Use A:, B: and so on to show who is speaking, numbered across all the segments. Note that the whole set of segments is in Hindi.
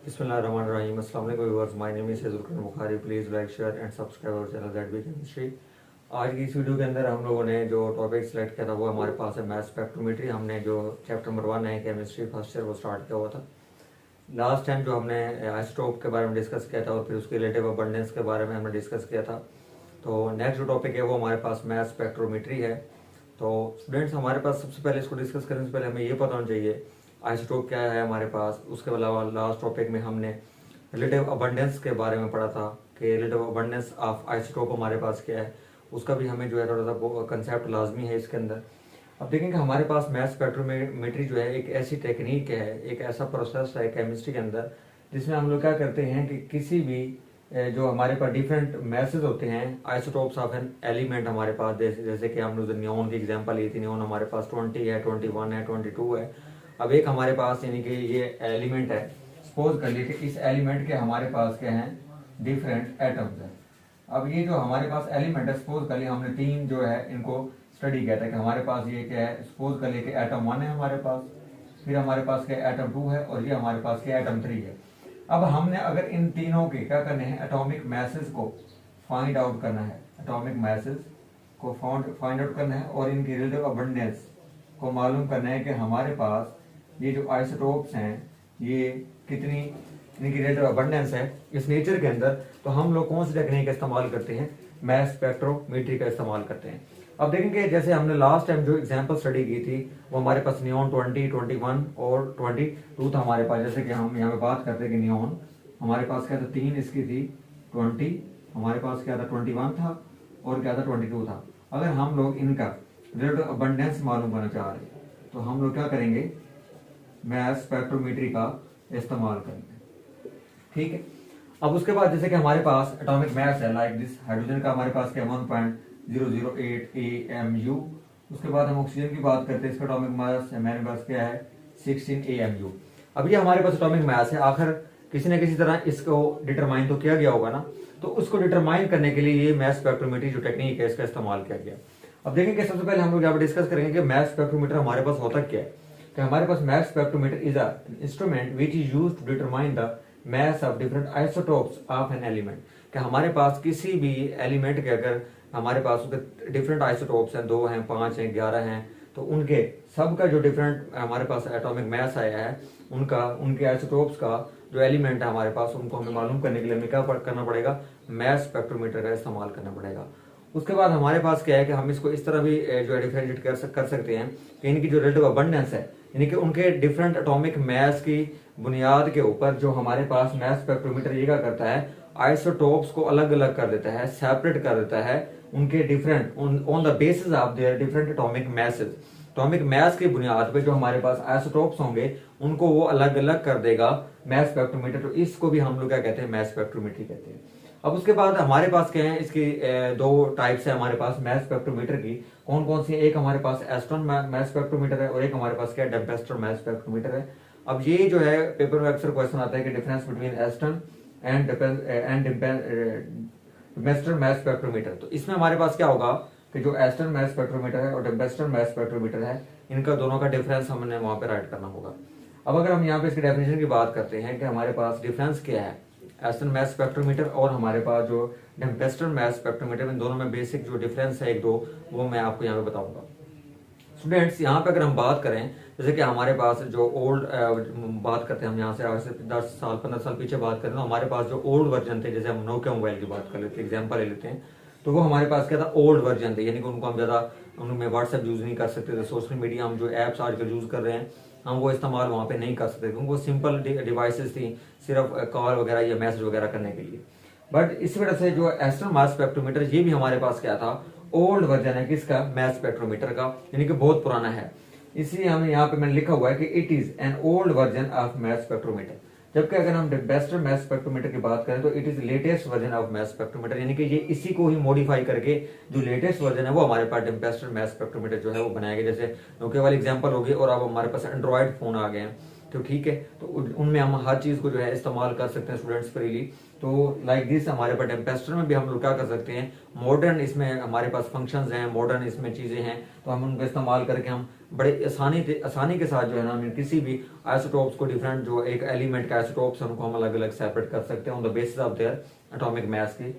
A: बिस्मिल्लाहिर्रहमानिर्रहीम। अस्सलाम वालेकुम viewers, my name is Saijul Bukhari. Please like share and subscribe our channel that we chemistry. आज की इस वीडियो के अंदर हम लोगों ने जो टॉपिक सेलेक्ट किया था वो हमारे पास है मैथ स्पेक्ट्रोमेट्री। हमने जो चैप्टर नंबर 1 है केमिस्ट्री फर्स्ट ईयर वो स्टार्ट किया हुआ था। लास्ट टाइम जो हमने आइसोटोप के बारे में डिस्कस किया था और फिर उसके रिलेटिव अबंडेंस के बारे में हमने डिस्कस किया था। तो नेक्स्ट जो टॉपिक है वो हमारे पास मैथ स्पेक्ट्रोमेट्री है। तो स्टूडेंट्स, हमारे पास सबसे पहले इसको डिस्कस करने से पहले हमें ये पता होना चाहिए आइसोटोप क्या है हमारे पास। उसके अलावा लास्ट टॉपिक में हमने रिलेटिव अबंडेंस के बारे में पढ़ा था कि रिलेटिव अबंडेंस ऑफ आइसोटोप हमारे पास क्या है। उसका भी हमें जो है थोड़ा सा कंसेप्ट लाजमी है इसके अंदर। अब देखेंगे हमारे पास मैथ स्पेक्ट्रोमेट्री जो है एक ऐसी टेक्निक है, एक ऐसा प्रोसेस है केमिस्ट्री के अंदर जिसमें हम लोग क्या करते हैं कि किसी भी जो हमारे पास डिफरेंट मैसेज होते हैं आइसोटोप्स ऑफ एन एलिमेंट हमारे पास, जैसे कि हमने नियोन की एग्जांपल ली थी। नियोन हमारे पास 20 है, 21 है, 22 है। अब एक हमारे पास यानी कि ये एलिमेंट है, सपोज कर लीजिए कि इस एलिमेंट के हमारे पास क्या है, डिफरेंट एटम्स है। अब ये जो हमारे पास एलिमेंट है, सपोज कर लिए हमने तीन जो है इनको स्टडी किया था कि हमारे पास ये क्या है। सपोज कर लिए कि एटम 1 है हमारे पास, फिर हमारे पास क्या एटम 2 है और ये हमारे पास क्या एटम 3 है। अब हमने अगर इन तीनों के क्या करने हैं, एटॉमिक मैसेज को फाइंड आउट करना है, एटॉमिक मैसेज को फाइंड आउट करना है और इनकी रिलेटिव अबंडेंस को मालूम करना है कि हमारे पास ये जो आइसोटोप्स हैं ये कितनी इनकी रिलेटिव अबंडेंस है इस नेचर के अंदर। तो हम लोग कौन सी टेक्निक का इस्तेमाल करते हैं, मैथ स्पेक्ट्रोमेट्री का इस्तेमाल करते हैं। अब देखेंगे जैसे हमने लास्ट टाइम जो एग्जांपल स्टडी की थी वो हमारे पास नियोन 20, 21 और 22 था हमारे पास। जैसे कि हम यहाँ पे बात करते हैं कि नियोन हमारे पास क्या था, तीन इसकी थी, 20 हमारे पास क्या था, 21 था और क्या था, 22 था। अगर हम लोग इनका रिलेटिव अबंडेंस मालूम करना चाह रहे हैं तो हम लोग क्या करेंगे, मैथ स्पेक्ट्रोमेट्री का इस्तेमाल करेंगे। ठीक है। अब उसके बाद जैसे कि हमारे पास एटॉमिक मास है लाइक दिस, हाइड्रोजन का हमारे पास क्या 1.008 AMU। उसके बाद हम ऑक्सीजन की बात करते हैं, इसका एटॉमिक मास हमारे पास क्या है 16 AMU। अब ये हमारे पास एटॉमिक मास है। आखिर किसी न किसी तरह इसको डिटरमाइन तो किया गया होगा ना, तो उसको डिटरमाइन करने के लिए ये मैथ स्पेक्ट्रोमेट्री जो टेक्निक है इसका इस्तेमाल किया गया। अब देखेंगे सबसे पहले हम लोग यहाँ पर डिस्कस करेंगे कि मैथ स्पेक्ट्रोमीटर हमारे पास होता क्या है। कि हमारे पास mass spectrometer is a instrument which is used to determine the mass of different isotopes of an element। कि हमारे पास किसी भी एलिमेंट के अगर हमारे पास उसके डिफरेंट आइसोटोप्स हैं, 2 हैं, 5 हैं, 11 हैं, तो उनके सबका जो डिफरेंट हमारे पास एटॉमिक मास आया है उनके आइसोटोप्स का जो एलिमेंट है हमारे पास उनको हमें मालूम करने के लिए हमें क्या करना पड़ेगा, मैथ स्पेक्ट्रोमीटर का इस्तेमाल करना पड़ेगा। उसके बाद हमारे पास क्या है कि हम इसको इस तरह भी जो है डिफरेंशिएट कर सकते हैं कि इनकी जो रिलेटिव अबंडेंस है यानी कि उनके डिफरेंट एटॉमिक मास की बुनियाद के ऊपर जो हमारे पास मैथ स्पेक्ट्रोमीटर ये क्या करता है, आइसोटोप्स को अलग अलग कर देता है, सेपरेट कर देता है उनके different on the basis of their different atomic message. Atomic mass की बुनियाद पे जो हमारे पास आइसोटोप्स होंगे उनको वो अलग अलग कर देगा मैथ स्पेक्ट्रोमीटर। तो इसको भी हम लोग क्या कहते हैं, मैथ स्पेक्ट्रोमेट्री कहते हैं। अब उसके बाद हमारे पास क्या है, इसकी दो टाइप्स है हमारे पास मैथ स्पेक्ट्रोमीटर की। कौन कौन सी है, एक हमारे पास एस्ट्रॉन मैथ स्पेक्ट्रोमीटर है और एक हमारे पास क्या है, डेम्पेस्टर मैथ स्पेक्ट्रोमीटर है। अब ये जो है पेपर में अक्सर क्वेश्चन आता है कि difference between Aston and Dempster mass spectrometer. तो इसमें हमारे पास क्या होगा कि जो एस्ट्रॉन मैथ स्पेक्ट्रोमीटर है और डेम्पेस्टर मैथ स्पेक्ट्रोमीटर है इनका दोनों का डिफरेंस हमने वहां पे राइट करना होगा। अब अगर हम यहाँ पे इसकी डेफिनेशन की बात करते हैं कि हमारे पास डिफरेंस क्या है एस्ट्रॉन मैथ स्पेक्ट्रोमीटर और हमारे पास जो डेम्पेस्टर मैथ स्पेक्ट्रोमीटर, इन दोनों में बेसिक जो डिफरेंस है एक दो वो मैं आपको यहाँ पे बताऊंगा। स्टूडेंट्स, यहाँ पे अगर हम बात करें जैसे कि हमारे पास जो ओल्ड बात करते हैं, हम यहाँ से आज से 10 साल 15 साल पीछे बात करें तो हमारे पास जो ओल्ड वर्जन थे, जैसे हम नोकिया मोबाइल की बात कर लेते हैं, एग्जाम्पल ले लेते हैं, तो वो हमारे पास क्या था, ओल्ड वर्जन थे। यानी कि उनको हम ज्यादा उनमें व्हाट्सएप यूज नहीं कर सकते थे, सोशल मीडिया हम जो एप्स आजकल यूज कर रहे हैं हम वो इस्तेमाल वहाँ पे नहीं कर सकते क्योंकि वो सिंपल डिवाइसेस थी सिर्फ कॉल वगैरह या मैसेज वगैरह करने के लिए। बट इस वजह से जो एस्ट्रॉन मैथ स्पेक्ट्रोमीटर ये भी हमारे पास क्या था, ओल्ड वर्जन है किसका, मैथ स्पेक्ट्रोमीटर का, यानी कि बहुत पुराना है। इसलिए हमने यहाँ पे मैंने लिखा हुआ है कि it is an old version of math spectrometer. जबकि अगर हम डेम्पेस्टर मैथ स्पेक्ट्रोमीटर की बात करें तो it is latest version of math spectrometer, यानी कि ये इसी को ही मॉडिफाई करके जो लेटेस्ट वर्जन है वो हमारे पास डेम्पेस्टर मैथ स्पेक्ट्रोमीटर जो है वो बनाया गया। जैसे नोकिया वाली एग्जांपल होगी और अब हमारे पास एंड्रॉइड फोन आ गए हैं, तो ठीक है, तो उनमें हम हर चीज को जो है इस्तेमाल कर सकते हैं स्टूडेंट्स फ्रीली। तो लाइक दिस हमारे पास डेम्पेस्टर में भी हम लोग क्या कर सकते हैं, मॉडर्न इसमें हमारे पास फंक्शंस हैं, मॉडर्न इसमें चीजें हैं, तो हम उनको इस्तेमाल करके हम बड़े आसानी के साथ जो है ना हम किसी भी आइसोटोप्स को, डिफरेंट जो एक एलिमेंट के आइसोटोप्स हैं उनको हम अलग अलग सेपरेट कर सकते हैं on the basis of their atomic mass की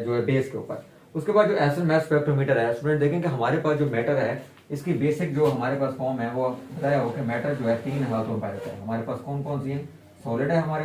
A: जो है बेस के ऊपर। उसके बाद जो एसिड मास स्पेक्ट्रोमीटर है, स्टूडेंट देखेंगे हमारे पास जो मैटर है इसकी बेसिक जो हमारे पास फॉर्म है वो बताया हो कि मैटर जो है 3 हालतों में पाया जाता है। हमारे पास कौन कौन सी है? सॉलिड है हमारे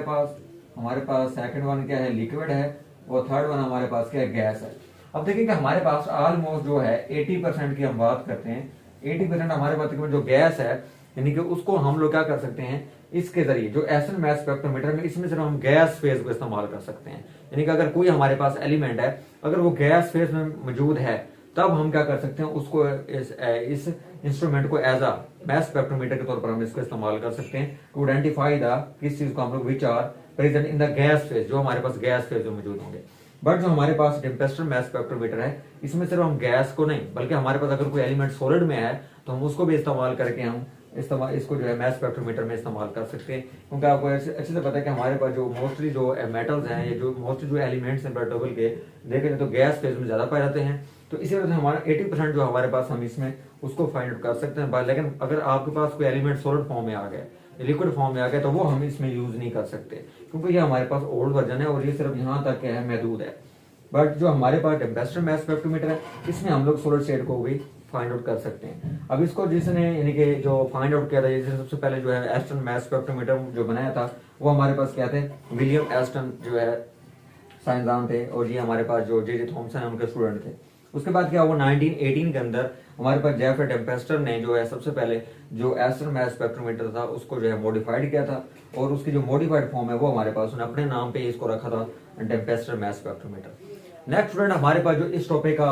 A: पास सेकंड वन क्या है? लिक्विड है, और थर्ड वन हमारे पास क्या है? गैस है। अब देखिए कि हमारे पास ऑलमोस्ट जो है 80% की हम बात करते हैं, 80% हमारे पास जो गैस है, यानी कि उसको हम लोग क्या कर सकते हैं इसके जरिए जो एसिड मास स्पेक्ट्रोमीटर में, इसमें सिर्फ हम गैस फेज को इस्तेमाल कर सकते हैं। यानी कि अगर कोई हमारे पास एलिमेंट है, अगर वो गैस फेज में मौजूद है, तब हम क्या कर सकते हैं उसको इस इंस्ट्रूमेंट को एज अ मास स्पेक्ट्रोमीटर के तौर पर हम इसको इस्तेमाल कर सकते हैं टू आइडेंटिफाई द किस चीज को हम लोग which are present in the gas phase, जो हमारे पास गैस फेज में मौजूद होंगे। बट जो हमारे पास टेम्पेस्टर मास स्पेक्ट्रोमीटर है, इसमें सिर्फ हम गैस को नहीं बल्कि हमारे पास अगर कोई एलिमेंट सॉलिड में है तो हम उसको भी इस्तेमाल करके हम इसको जो है मास स्पेक्ट्रोमीटर में इस्तेमाल कर सकते हैं। क्योंकि आपको अच्छे से पता है कि हमारे पास जो मोस्टली जो मेटल्स हैं, ये जो मोस्टली जो एलिमेंट्स हैं पेट्रोल के देखें तो गैस फेज में ज्यादा पाए जाते हैं। तो इसी वजह से हमारा 80% जो हमारे पास हम इसमें उसको फाइंड आउट कर सकते हैं। लेकिन अगर आपके पास कोई एलिमेंट सॉलिड फॉर्म में आ गया, लिक्विड फॉर्म में आ गया, तो वो हम इसमें यूज नहीं कर सकते क्योंकि ये हमारे पास ओल्ड वर्जन है और ये सिर्फ यहाँ तक है महदूद है। बट जो हमारे पास टेम्पेस्टर मास स्पेक्ट्रोमीटर है, इसमें हम लोग सॉलिड स्टेट को भी फाइंड आउट कर सकते हैं। अब इसको जिसने यानी कि जो फाइंड आउट किया था, जैसे सबसे पहले जो है एस्टन मास स्पेक्ट्रोमीटर जो बनाया था, वो हमारे पास क्या थे? विलियम एस्टन जो है साइंसदान थे, और ये हमारे पास जो जे थॉमसन उनके स्टूडेंट थे। उसके बाद क्या हुआ 1918 के अंदर हमारे पास जेफरे टेम्पेस्टर ने जो है सबसे पहले जो एस्टन मास स्पेक्ट्रोमीटर था उसको जो है मॉडिफाइड किया था, और उसकी जो मॉडिफाइड फॉर्म है वो हमारे पास उन्होंने अपने नाम पे इसको रखा था टेम्पेस्टर मास स्पेक्ट्रोमीटर। नेक्स्ट स्टूडेंट हमारे पास जो इस टॉपिक का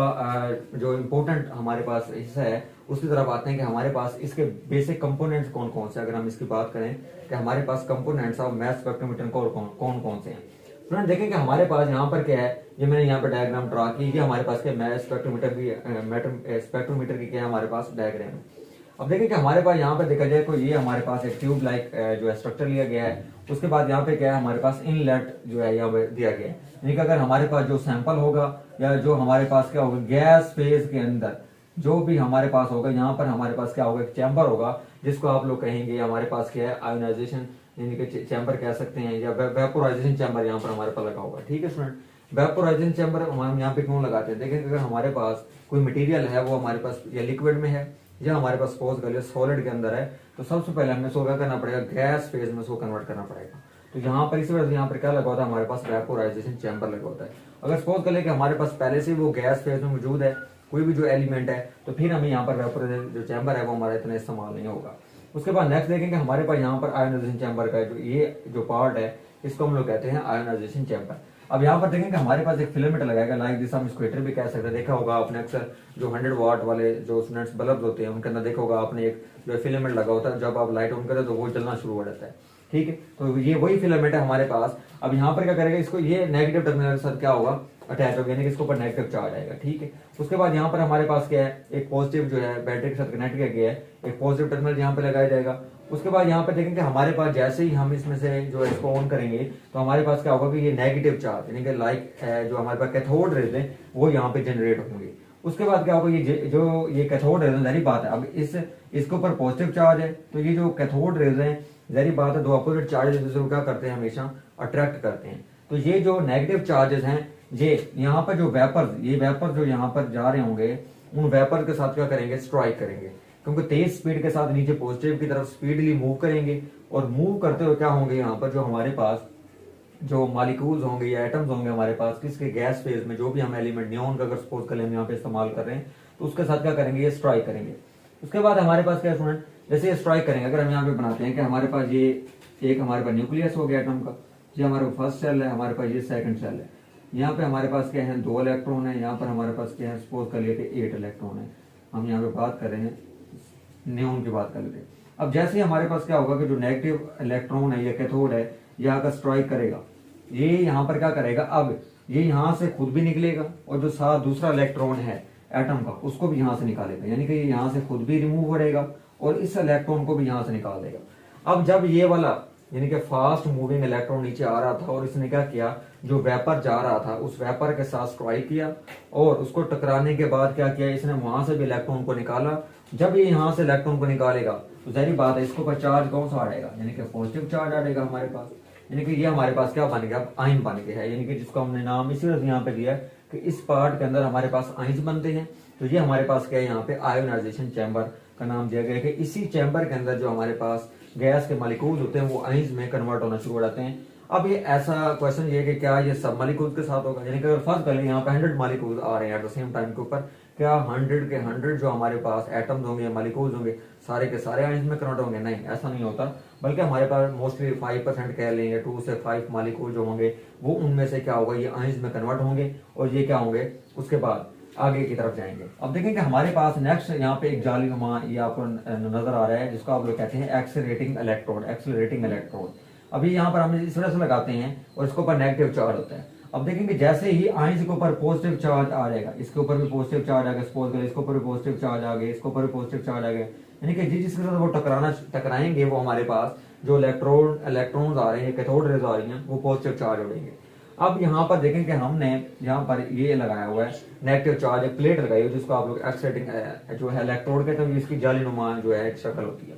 A: जो इम्पोर्टेंट हमारे पास हिस्सा है उसकी तरफ आते हैं कि हमारे पास इसके बेसिक कंपोनेंट्स कौन कौन से। अगर हम इसकी बात करें कि हमारे पास कंपोनेंट्स ऑफ मास स्पेक्ट्रोमीटर कौन कौन से हैं, स्टूडेंट देखें कि हमारे पास यहाँ पर क्या है, ये मैंने यहाँ पर डायग्राम ड्रा की, ये हमारे पास क्या मास स्पेक्ट्रोमीटर की क्या है हमारे पास डायग्राम है। अब देखें कि हमारे पास यहाँ पर देखा जाए तो ये हमारे पास एक ट्यूब लाइक जो स्ट्रक्चर लिया गया है। उसके बाद यहाँ पे क्या है, हमारे पास इनलेट जो है यहाँ पे दिया गया है। यानी कि अगर हमारे पास जो सैंपल होगा या जो हमारे पास क्या होगा गैस फेज के अंदर जो भी हमारे पास होगा, यहाँ पर हमारे पास क्या होगा, एक चैम्बर होगा जिसको आप लोग कहेंगे हमारे पास क्या है आयोनाइजेशन यानी कि चैम्बर कह सकते हैं, या वेपोराइजेशन चैम्बर यहाँ पर हमारे पास लगा होगा। ठीक है स्टूडेंट, वेपोराइजेशन चैम्बर हम यहाँ पे क्यों लगाते हैं? देखिए अगर हमारे पास कोई मटेरियल है वो हमारे पास या लिक्विड में है या हमारे पास सपोज कर सॉलिड के अंदर है, तो सबसे पहले हमें इसको क्या करना पड़ेगा, गैस फेज में इसको कन्वर्ट करना पड़ेगा। तो यहाँ पर इसी वजह से यहाँ पर क्या लगा होता है, हमारे पास वेपोराइजेशन चैम्बर लगा होता है। अगर सपोज कर ले कि हमारे पास पहले से वो गैस फेज में मौजूद है कोई भी जो एलिमेंट है, तो फिर हमें यहाँ पर वेपोराइजेशन जो चैम्बर है वो हमारा इतना इस्तेमाल नहीं होगा। उसके बाद नेक्स्ट देखेंगे हमारे पास यहाँ पर आयोनाइजेशन चैम्बर का जो ये जो पार्ट है इसको हम लोग कहते हैं आयोनाइजेशन चैम्बर। अब यहाँ पर देखेंगे हमारे पास एक फिलामेंट लगाएगा, लाइक दिस हम इसको हीटर भी कह सकते हैं। देखा होगा आपने अक्सर जो 100 वाट वाले जो स्टूडेंट्स बल्ब होते हैं उनके अंदर देखा होगा आपने एक जो फिलामेंट लगा होता है, जब आप लाइट ऑन करें तो वो जलना शुरू हो जाता है। ठीक है, तो ये वही फिलामेंट है हमारे पास। अब यहाँ पर क्या करेगा, इसको ये नेगेटिव टर्मिनल के साथ क्या होगा अटैच होगा, यानी कि इसके ऊपर नेगेटिव चार्ज आएगा। ठीक है, उसके बाद यहाँ पर हमारे पास क्या है, एक पॉजिटिव जो है बैटरी के साथ कनेक्ट किया गया है, एक पॉजिटिव टर्मिनल यहाँ पे लगाया जाएगा। उसके बाद यहाँ पे देखेंगे हमारे पास जैसे ही हम इसमें से जो इसको ऑन करेंगे तो हमारे पास क्या होगा कि ये नेगेटिव चार्ज यानी कि लाइक जो हमारे पास कैथोड रेज है वो यहाँ पे जनरेट होंगे। उसके बाद क्या होगा, ये कैथोड रेज जारी बात है, अब इसके ऊपर पॉजिटिव चार्ज है, तो ये जो कैथोड रेज है जारी बात है, दो अपोजिट चार्ज दूसरे को क्या करते हैं, हमेशा अट्रैक्ट करते हैं। तो ये जो नेगेटिव चार्जेस हैं, ये यहाँ पर जो वेपर जो यहाँ पर जा रहे होंगे उन वेपर के साथ क्या करेंगे, स्ट्राइक करेंगे, क्योंकि तेज स्पीड के साथ नीचे पॉजिटिव की तरफ स्पीडली मूव करेंगे। और मूव करते हुए क्या होंगे, यहाँ पर जो हमारे पास जो मॉलिक्यूल्स होंगे या एटम्स होंगे हमारे पास किसके गैस फेज में, जो भी हम एलिमेंट नियॉन का अगर सपोज कर हम यहाँ पे इस्तेमाल कर रहे हैं, तो उसके साथ क्या करेंगे, ये स्ट्राइक करेंगे। उसके बाद हमारे पास क्या स्टूडेंट, जैसे ये स्ट्राइक करेंगे, अगर हम यहाँ पे बनाते हैं कि हमारे पास ये एक हमारे पास न्यूक्लियस हो गया एटम का, ये हमारे फर्स्ट सेल है, हमारे पास ये सेकंड सेल है, यहाँ पे हमारे पास क्या है 2 इलेक्ट्रॉन है, यहाँ पर हमारे पास क्या है सपोज कर लिए 8 इलेक्ट्रॉन है। हम यहाँ पे बात कर रहे हैं नियॉन की बात कर लेते हैं। अब जैसे ही हमारे पास क्या होगा कि जो नेगेटिव इलेक्ट्रॉन है या कैथोड है ये आकर स्ट्राइक करेगा, ये यहाँ पर क्या करेगा, अब ये यहाँ से खुद भी निकलेगा और जो साथ दूसरा इलेक्ट्रॉन है एटम का उसको भी यहाँ से निकालेगा, यानी कि ये यहाँ से खुद भी रिमूव करेगा और इस इलेक्ट्रॉन को भी यहाँ से निकाल देगा। अब जब ये वाला यानी कि फास्ट मूविंग इलेक्ट्रॉन नीचे आ रहा था और इसने क्या किया, जो वेपर जा रहा था उस वेपर के साथ स्ट्राइक किया और उसको टकराने के बाद क्या किया, इसने वहां से भी इलेक्ट्रॉन को निकाला जब ये यहाँ से इलेक्ट्रॉन को निकालेगा तो जाहिर बात है इसके ऊपर चार्ज कौन सा आ जाएगा, यानी कि पॉजिटिव चार्ज आ जाएगा हमारे पास। यानी कि ये हमारे पास क्या बन गया, अब आयन बन गया है, यानी कि जिसको हमने नाम इसी वजह से यहाँ पे दिया है कि इस पार्ट के अंदर हमारे पास आयन्स बनते हैं। तो ये हमारे पास क्या है, यहाँ पे आयोनाइजेशन चैम्बर का नाम दिया गया है कि इसी चैम्बर के अंदर जो हमारे पास गैस के मॉलिक्यूल्स होते हैं वो आयन्स में कन्वर्ट होना शुरू हो जाते हैं। अब ये ऐसा क्वेश्चन ये कि क्या ये सब मॉलिक्यूल्स के साथ होगा, यानी कि अगर फर्स्ट कर यहाँ पे 100 मॉलिक्यूल्स आ रहे हैं एट द सेम टाइम के ऊपर, क्या 100 के 100 जो हमारे पास एटम्स होंगे, मॉलिक्यूल्स होंगे, सारे के सारे आयन्स में कन्वर्ट होंगे? नहीं, ऐसा नहीं होता, बल्कि हमारे पास मोस्टली 5% कह लेंगे, 2 से 5 मॉलिक्यूल जो होंगे वो उनमें से क्या होगा, ये आयन्स में कन्वर्ट होंगे और ये क्या होंगे उसके बाद आगे की तरफ जाएंगे। अब देखेंगे हमारे पास नेक्स्ट यहाँ पे एक जालीनुमा ये आपको नजर आ रहा है जिसको आप लोग कहते हैं एक्सेलरेटिंग इलेक्ट्रोड, एक्सेलरेटिंग इलेक्ट्रोड। अभी यहाँ पर हम इस वजह से लगाते हैं और इसके ऊपर नेगेटिव चार्ज होता है। अब देखेंगे जैसे ही आयंस के ऊपर पॉजिटिव चार्ज आ जाएगा, इसके ऊपर भी पॉजिटिव चार्ज आ गया, सपोज करें इसके ऊपर भी पॉजिटिव चार्ज आ गया, इसके ऊपर भी पॉजिटिव चार्ज आ गया, यानी कि जिसके साथ वो टकराएंगे वो हमारे पास जो इलेक्ट्रॉन्स आ रहे हैं, कैथोड रेज आ रही हैं, वो पॉजिटिव चार्ज हो जाएंगे। अब यहाँ पर देखें कि हमने यहाँ पर ये लगाया हुआ है नेगेटिव चार्ज, एक प्लेट लगाई हुई जिसको आप लोग एक्साइटिंग जो है इलेक्ट्रोड कहते हैं, इसकी जालीनुमा जो है शक्ल होती है।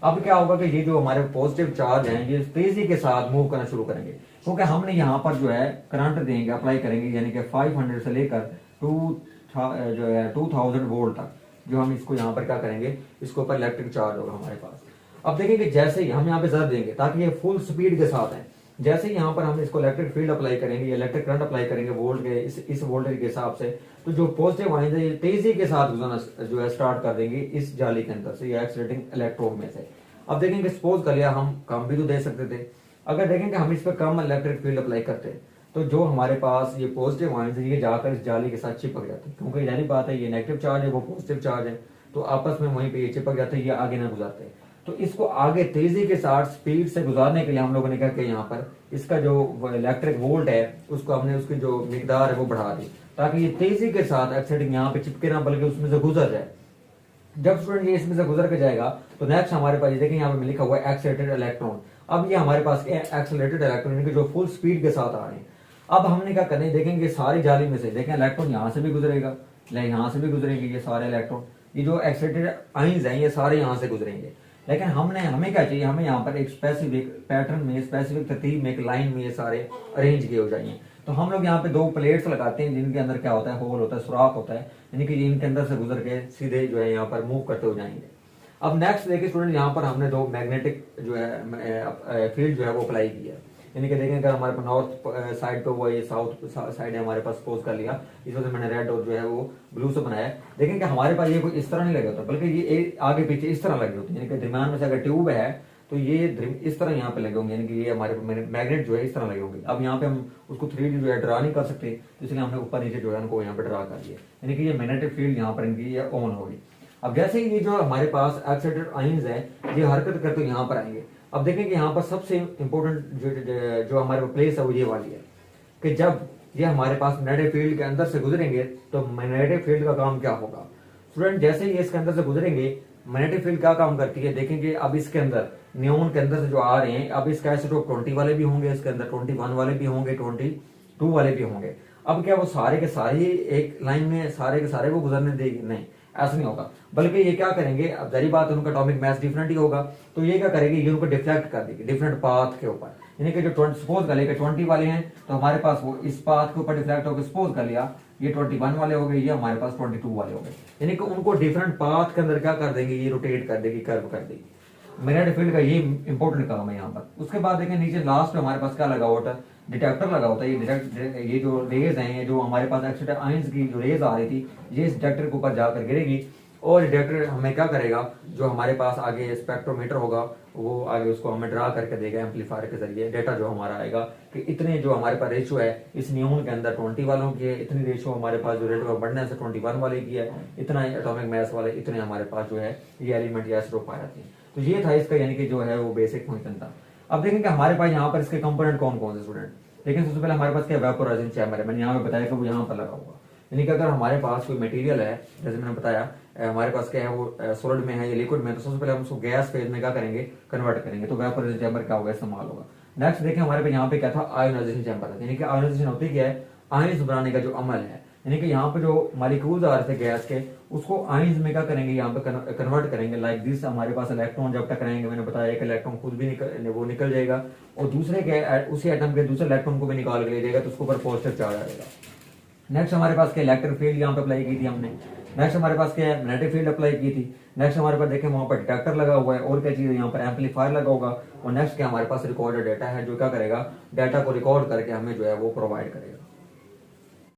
A: अब क्या होगा कि ये जो हमारे पॉजिटिव चार्ज हैं ये तेजी के साथ मूव करना शुरू करेंगे, क्योंकि हमने यहाँ पर जो है करंट देंगे, अप्लाई करेंगे, यानी कि 500 से लेकर 2000 वोल्ट तक जो हम इसको यहाँ पर क्या करेंगे, इसके ऊपर इलेक्ट्रिक चार्ज होगा हमारे पास। अब देखेंगे जैसे ही हम यहाँ पे जर देंगे ताकि ये फुल स्पीड के साथ है, जैसे ही यहाँ पर हम इसको इलेक्ट्रिक फील्ड अप्लाई करेंगे, इलेक्ट्रिक करंट अप्लाई करेंगे वोल्ट के इस वोल्टेज के हिसाब से, तो जो पॉजिटिव आयन है ये तेजी के साथ गुजरना जो है स्टार्ट कर देंगे इस जाली के अंदर से या एक्सीलरेटिंग इलेक्ट्रोड में से। अब देखेंगे सपोज कर लिया हम कम भी तो दे सकते थे, अगर देखेंगे हम इस पर कम इलेक्ट्रिक फील्ड अप्लाई करते हैं तो जो हमारे पास ये पॉजिटिव आयन है ये जाकर इस जाली के साथ चिपक जाते हैं, क्योंकि जाहिर बात है ये नेगेटिव चार्ज है वो पॉजिटिव चार्ज है, तो आपस में वहीं पे ये चिपक जाते हैं, ये आगे ना गुजरते हैं। तो इसको आगे तेजी के साथ स्पीड से गुजारने के लिए हम लोगों ने क्या किया, यहाँ पर इसका जो इलेक्ट्रिक वोल्ट है उसको हमने उसकी जो मिकदार है वो बढ़ा दी ताकि ये तेजी के साथ एक्साइटिंग यहाँ पे चिपके ना बल्कि उसमें से गुजर जाए। जब स्टूडेंट ये इसमें से गुजर के जाएगा तो नेक्स्ट हमारे पास ये देखें यहाँ पे लिखा हुआ है एक्सेलरेटेड इलेक्ट्रॉन। अब ये हमारे पास एक्सेलरेटेड इलेक्ट्रॉन जो फुल स्पीड के साथ आ रहे हैं। अब हमने क्या करना है, देखेंगे सारी जाली में से देखें इलेक्ट्रॉन यहाँ से भी गुजरेगा, यहाँ से भी गुजरेंगे, ये सारे इलेक्ट्रॉन, ये जो एक्सेलरेटेड आयंस हैं ये सारे यहाँ से गुजरेंगे। लेकिन हमें क्या चाहिए, हमें यहाँ पर एक स्पेसिफिक पैटर्न में, स्पेसिफिक तरतीब में, एक लाइन में ये सारे अरेंज किए हो जाएंगे। तो हम लोग यहाँ पे 2 प्लेट्स लगाते हैं जिनके अंदर क्या होता है, होल होता है, सुराख होता है, यानी कि इनके अंदर से गुजर के सीधे जो है यहाँ पर मूव करते हो जाएंगे। अब नेक्स्ट देखिए स्टूडेंट, यहाँ पर हमने 2 मैग्नेटिक जो है फील्ड जो है वो अप्लाई की है, यानी कि देखें अगर हमारे पास नॉर्थ साइड पे वो ये साउथ साइड है हमारे पास, सपोज कर लिया, इस वजह से मैंने रेड और जो है वो ब्लू से बनाया है। देखें कि हमारे पास ये कोई इस तरह नहीं लगे होता, बल्कि ये आगे पीछे इस तरह लगे होते हैं, यानी कि दरमियान में से अगर ट्यूब है तो ये इस तरह यहाँ पे लगे होंगे, यानी कि ये हमारे मैग्नेट जो है इस तरह लगे होंगे। अब यहाँ पे हम उसको 3D जो है ड्रा नहीं कर सकते, तो इसलिए हमने ऊपर नीचे जो है उनको यहाँ पे ड्रा कर दिया, यानी कि ये मैग्नेटिक फील्ड यहाँ पर इनकी ये ऑन होगी। अब जैसे ही ये जो हमारे पास एक्साइटेड आयंस है ये हरकत करते यहाँ पर आएंगे। अब देखें कि यहाँ पर सबसे इंपॉर्टेंट जो हमारे प्लेस है वो ये वाली है कि जब ये हमारे पास मैग्नेटिक फील्ड के अंदर से गुजरेंगे तो मैग्नेटिक फील्ड का काम क्या होगा स्टूडेंट, जैसे ही इसके अंदर से गुजरेंगे मैग्नेटिक फील्ड क्या काम करती है, देखेंगे अब इसके अंदर नियोन के अंदर से जो आ रहे हैं, अब इसका आइसोटोप 20 वाले भी होंगे, इसके अंदर 21 वाले भी होंगे, 22 वाले भी होंगे। अब क्या वो सारे के सारे एक लाइन में सारे के सारे को गुजरने देगी? नहीं, ऐसा नहीं होगा, बल्कि ये क्या करेंगे, अब जारी बात है उनका एटॉमिक मास डिफरेंट ही होगा, तो ये क्या करेंगे, ये उनको डिफ्लेक्ट कर देगी डिफरेंट पाथ के ऊपर, यानी कि जो सपोज कर लिया 20 वाले हैं तो हमारे पास वो इस पाथ के ऊपर डिफ्लेक्ट होकर, सपोज कर लिया ये 21 वाले हो गए, ये हमारे पास 22 वाले हो गए, यानी कि उनको डिफरेंट पाथ के अंदर क्या कर देंगे, ये रोटेट कर देगी, कर्व कर देगी। मैग्नेटिक फील्ड का ये इंपॉर्टेंट काम है यहाँ पर। उसके बाद देखें नीचे लास्ट में हमारे पास क्या लगा होता है, डिटेक्टर लगा होता है। ये जो रेज हैं, जो हमारे पास एक्सीडेंट आयंस की जो रेज आ रही थी, ये इस डिटेक्टर के ऊपर जाकर गिरेगी और डिटेक्टर हमें क्या करेगा, जो हमारे पास आगे स्पेक्ट्रोमीटर होगा वो आगे उसको हमें ड्रा करके देगा एम्पलीफायर के जरिए। डेटा जो हमारा आएगा कि इतने जो हमारे पास रेशियो है इस नियोन के अंदर 20 वालों की है, इतनी रेशियो हमारे पास जो रेट ऑफ अबंडेंस है 21 वाले की है, इतना एटॉमिक मास वाले, इतने हमारे पास जो है ये एलिमेंट या आइसोटोप पाए जाते हैं। तो ये था इसका, यानी कि जो है वो बेसिक फंक्शन था। अब देखेंगे हमारे पास यहाँ पर इसके कंपोनेंट कौन कौन से स्टूडेंट, लेकिन सबसे पहले हमारे पास क्या वेपोराइजिंग चैम्बर है, मैंने यहाँ पे बताया कि वो यहाँ पर लगा हुआ, यानी कि अगर हमारे पास कोई मटेरियल है, जैसे मैंने बताया हमारे पास क्या है वो सॉलिड में है या लिक्विड में, तो सबसे पहले हम उसको गैस फेज में क्या करेंगे, कन्वर्ट करेंगे, तो वेपोराइजिंग चैम्बर क्या होगा, इस्तेमाल होगा। नेक्स्ट देखिए हमारे पे यहाँ पे क्या था, आयोनाइजेशन चैम्बर, यानी कि आयोनाइजेशन होती क्या है, आयंस बनाने का जो अमल है, यानी कि यहाँ पे जो मालिक्यूल्स आ रहे थे गैस के उसको आइंस में क्या करेंगे, यहाँ पे कन्वर्ट करेंगे। लाइक दिस हमारे पास इलेक्ट्रॉन जब टकराएंगे, मैंने बताया एक इलेक्ट्रॉन खुद भी निकल जाएगा और दूसरे के उसी एटम के दूसरे इलेक्ट्रॉन को भी निकाल के ले जाएगा, तो उसके ऊपर पॉजिटिव चार्ज आएगा। नेक्स्ट हमारे पास क्या इलेक्ट्रिक फील्ड यहाँ पे अप्लाई की थी हमने। नेक्स्ट हमारे पास क्या है, मैग्नेटिक फील्ड अप्लाई की थी। नेक्स्ट हमारे पास देखें वहां पर डिटेक्टर लगा हुआ है, और क्या चीज है यहाँ पर एम्पलीफायर लगा होगा। और नेक्स्ट क्या हमारे पास रिकॉर्डेड डेटा है जो क्या करेगा, डाटा को रिकॉर्ड करके हमें जो है वो प्रोवाइड करेगा।